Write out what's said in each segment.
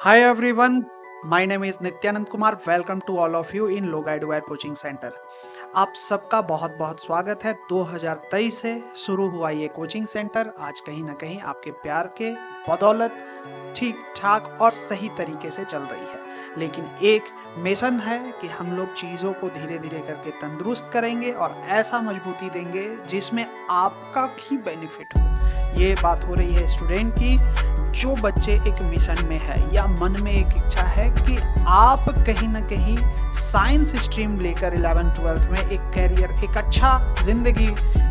Hi everyone, my name is Nityanand Kumar. Welcome to all of you in Low Guide Wire coaching centre. आप सबका बहुत बहुत स्वागत है। 2023 से शुरू हुआ ये कोचिंग सेंटर आज कहीं ना कहीं आपके प्यार के बदौलत ठीक ठाक और सही तरीके से चल रही है। लेकिन एक मिशन है कि हम लोग चीज़ों को धीरे धीरे करके तंदुरुस्त करेंगे और ऐसा मजबूती देंगे जिसमें आपका ही बेनिफिट हो। ये बात हो रही है स्टूडेंट की, जो बच्चे एक मिशन में है या मन में एक इच्छा है कि आप कहीं ना कहीं साइंस स्ट्रीम लेकर 11th-12th में एक कैरियर, एक अच्छा जिंदगी,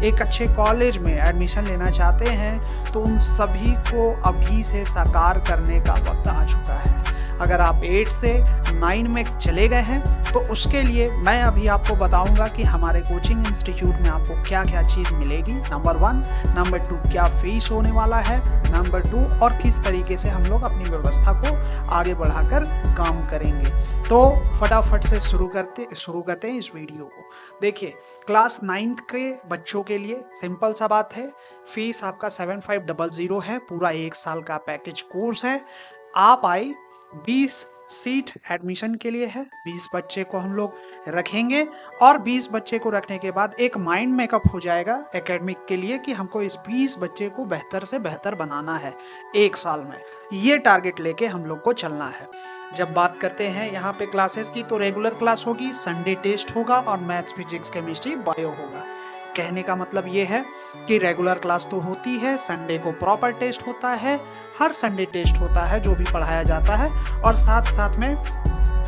एक अच्छे कॉलेज में एडमिशन लेना चाहते हैं, तो उन सभी को अभी से साकार करने का वक्त आ चुका है। अगर आप 8 से 9 में चले गए हैं तो उसके लिए मैं अभी आपको बताऊंगा कि हमारे कोचिंग इंस्टीट्यूट में आपको क्या क्या चीज़ मिलेगी, नंबर 1, नंबर 2 क्या फीस होने वाला है, नंबर 2 और किस तरीके से हम लोग अपनी व्यवस्था को आगे बढ़ाकर काम करेंगे। तो फटाफट से शुरू करते हैं इस वीडियो को। देखिए, क्लास 9 के बच्चों के लिए सिंपल सा बात है, फीस आपका 7500 है। पूरा 1 साल का पैकेज कोर्स है। आप आए 20 सीट एडमिशन के लिए है। 20 बच्चे को हम लोग रखेंगे और 20 बच्चे को रखने के बाद एक माइंड मेकअप हो जाएगा एकेडमिक के लिए कि हमको इस 20 बच्चे को बेहतर से बेहतर बनाना है 1 साल में। ये टारगेट लेके हम लोग को चलना है। जब बात करते हैं यहाँ पे क्लासेस की, तो रेगुलर क्लास होगी, संडे टेस्ट होगा और मैथ्स, फिजिक्स, केमिस्ट्री, बायो होगा। कहने का मतलब ये है कि रेगुलर क्लास तो होती है, संडे को प्रॉपर टेस्ट होता है, हर संडे टेस्ट होता है जो भी पढ़ाया जाता है, और साथ साथ में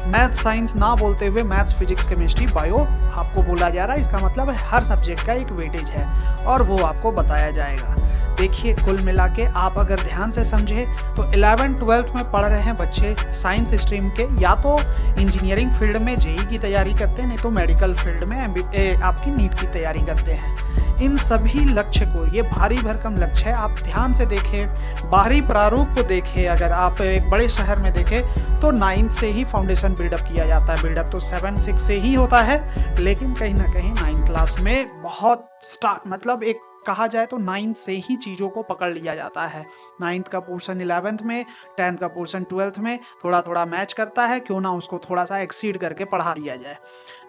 मैथ साइंस ना बोलते हुए मैथ्स, फिजिक्स, केमिस्ट्री, बायो आपको बोला जा रहा है। इसका मतलब है हर सब्जेक्ट का एक वेटेज है और वो आपको बताया जाएगा। देखिए, कुल मिला के आप अगर ध्यान से समझे तो 11th-12th में पढ़ रहे हैं बच्चे साइंस स्ट्रीम के, या तो इंजीनियरिंग फील्ड में जेई की तैयारी करते हैं, नहीं तो मेडिकल फील्ड में आपकी नीट की तैयारी करते हैं। इन सभी लक्ष्य को, ये भारी भरकम लक्ष्य है, आप ध्यान से देखें, बाहरी प्रारूप को देखें। अगर आप एक बड़े शहर में देखें तो 9th से ही फाउंडेशन बिल्डअप किया जाता है। बिल्डअप तो 7-6 से ही होता है, लेकिन कहीं ना कहीं 9th क्लास में बहुत मतलब एक कहा जाए तो 9th से ही चीज़ों को पकड़ लिया जाता है। 9th का पोर्शन 11th में, 10th का पोर्शन 12th में थोड़ा थोड़ा मैच करता है, क्यों ना उसको थोड़ा सा एक्सीड करके पढ़ा दिया जाए।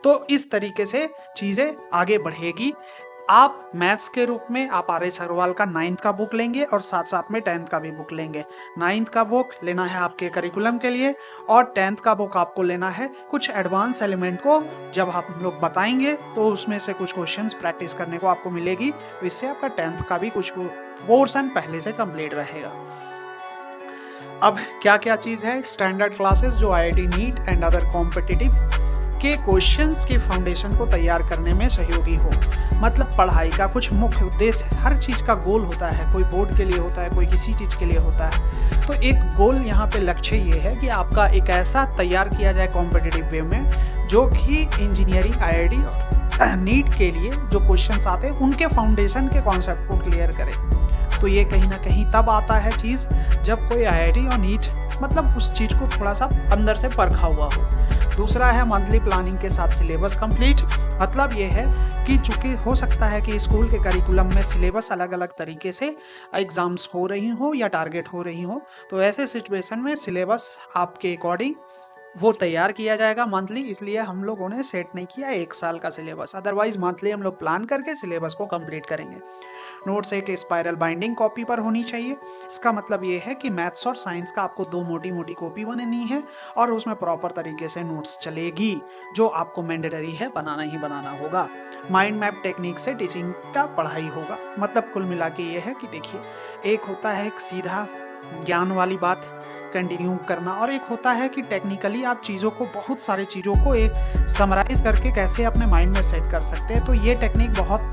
तो इस तरीके से चीज़ें आगे बढ़ेगी। आप मैथ्स के रूप में आप आर.एस. अग्रवाल का 9th का बुक लेंगे और साथ साथ में 10th का भी बुक लेंगे। 9th का बुक लेना है आपके करिकुलम के लिए और 10th का बुक आपको लेना है कुछ एडवांस एलिमेंट को जब हम लोग बताएंगे तो उसमें से कुछ क्वेश्चंस प्रैक्टिस करने को आपको मिलेगी। तो इससे आपका 10th का भी कुछ पोर्शन पहले से कंप्लीट रहेगा। अब क्या क्या चीज़ है, स्टैंडर्ड क्लासेस जो IIT neat and other competitive के क्वेश्चंस की फाउंडेशन को तैयार करने में सहयोगी हो। मतलब पढ़ाई का कुछ मुख्य उद्देश्य, हर चीज़ का गोल होता है, कोई बोर्ड के लिए होता है, कोई किसी चीज़ के लिए होता है। तो एक गोल यहाँ पे लक्ष्य ये है कि आपका एक ऐसा तैयार किया जाए कॉम्पिटिटिव वे में जो कि इंजीनियरिंग, IIT और नीट के लिए जो क्वेश्चंस आते हैं उनके फाउंडेशन के कॉन्सेप्ट को क्लियर करे। तो ये कहीं ना कहीं तब आता है चीज़ जब कोई IIT और नीट मतलब उस चीज़ को थोड़ा सा अंदर से परखा हुआ हो। दूसरा है मंथली प्लानिंग के साथ सिलेबस कंप्लीट। मतलब ये है कि चूंकि हो सकता है कि स्कूल के करिकुलम में सिलेबस अलग अलग तरीके से एग्जाम्स हो रही हो या टारगेट हो रही हो, तो ऐसे सिचुएशन में सिलेबस आपके अकॉर्डिंग वो तैयार किया जाएगा मंथली। इसलिए हम लोगों ने सेट नहीं किया 1 साल का सिलेबस, अदरवाइज मंथली हम लोग प्लान करके सिलेबस को कंप्लीट करेंगे। नोट्स एक स्पाइरल बाइंडिंग कॉपी पर होनी चाहिए। इसका मतलब ये है कि मैथ्स और साइंस का आपको 2 मोटी मोटी कॉपी बनानी है और उसमें प्रॉपर तरीके से नोट्स चलेगी, जो आपको मैंडेटरी है, बनाना ही बनाना होगा। माइंड मैप टेक्निक से टीचिंग का पढ़ाई होगा। मतलब कुल मिला के ये है कि देखिए, एक होता है एक सीधा ज्ञान वाली बात कंटिन्यू करना, और एक होता है कि टेक्निकली आप चीज़ों को, बहुत सारी चीज़ों को एक समराइज करके कैसे अपने माइंड में सेट कर सकते हैं। तो ये टेक्निक बहुत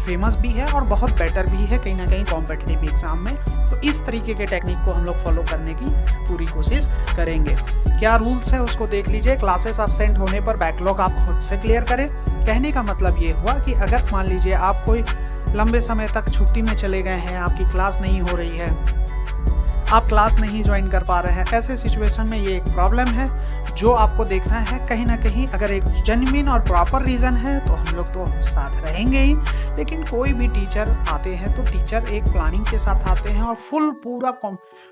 फेमस भी है और बहुत बेटर भी है कहीं ना कहीं कॉम्पिटिटिव एग्जाम में। तो इस तरीके के टेक्निक को हम लोग फॉलो करने की पूरी कोशिश करेंगे। क्या रूल्स है उसको देख लीजिए। क्लासेस एब्सेंट होने पर बैकलॉग आप खुद से क्लियर करें। कहने का मतलब ये हुआ कि अगर मान लीजिए आप कोई लंबे समय तक छुट्टी में चले गए हैं, आपकी क्लास नहीं हो रही है, आप क्लास नहीं ज्वाइन कर पा रहे हैं। ऐसे सिचुएशन में ये एक प्रॉब्लम है जो आपको देखना है। कहीं ना कहीं अगर एक जेन्युइन और प्रॉपर रीज़न है तो हम लोग तो साथ रहेंगे ही, लेकिन कोई भी टीचर आते हैं तो टीचर एक प्लानिंग के साथ आते हैं और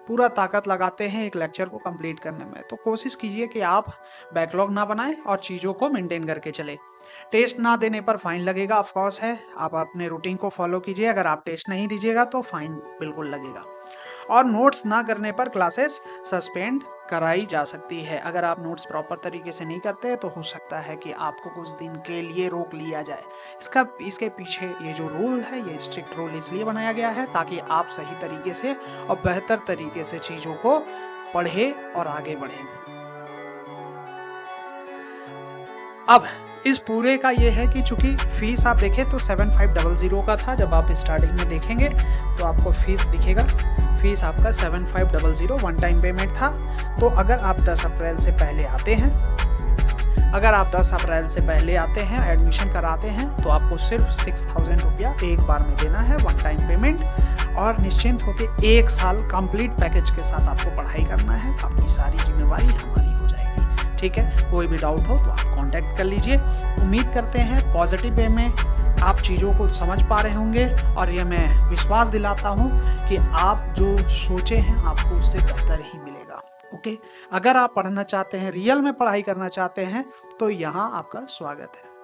पूरा ताकत लगाते हैं एक लेक्चर को कंप्लीट करने में। तो कोशिश कीजिए कि आप बैकलॉग ना बनाएं और चीज़ों को मेंटेन करके चले। टेस्ट ना देने पर फाइन लगेगा, ऑफ कोर्स है। आप अपने रूटीन को फॉलो कीजिए। अगर आप टेस्ट नहीं दीजिएगा तो फाइन बिल्कुल लगेगा। और नोट्स ना करने पर क्लासेस सस्पेंड कराई जा सकती है। अगर आप नोट्स प्रॉपर तरीके से नहीं करते तो हो सकता है कि आपको कुछ दिन के लिए रोक लिया जाए। इसके पीछे ये जो रूल है, ये स्ट्रिक्ट रूल इसलिए बनाया गया है ताकि आप सही तरीके से और बेहतर तरीके से चीज़ों को पढ़े और आगे बढ़े। अब इस पूरे का ये है कि चूंकि फीस आप देखें तो 7500 का था। जब आप स्टार्टिंग में देखेंगे तो आपको फीस दिखेगा। फीस आपका 7500 वन टाइम पेमेंट था। तो अगर आप 10 अप्रैल से पहले आते हैं, एडमिशन कराते हैं, तो आपको सिर्फ 6000 रुपया एक बार में देना है, वन टाइम पेमेंट। और निश्चिंत होकर 1 साल कंप्लीट पैकेज के साथ आपको पढ़ाई करना है। आपकी सारी जिम्मेवारी हमारी हो जाएगी। ठीक है, कोई भी डाउट हो तो आप कांटेक्ट कर लीजिए। उम्मीद करते हैं पॉजिटिव वे में आप चीज़ों को समझ पा रहे होंगे और ये मैं विश्वास दिलाता हूँ कि आप जो सोचे हैं आपको उससे बेहतर ही मिलेगा। ओके, अगर आप पढ़ना चाहते हैं, रियल में पढ़ाई करना चाहते हैं, तो यहाँ आपका स्वागत है।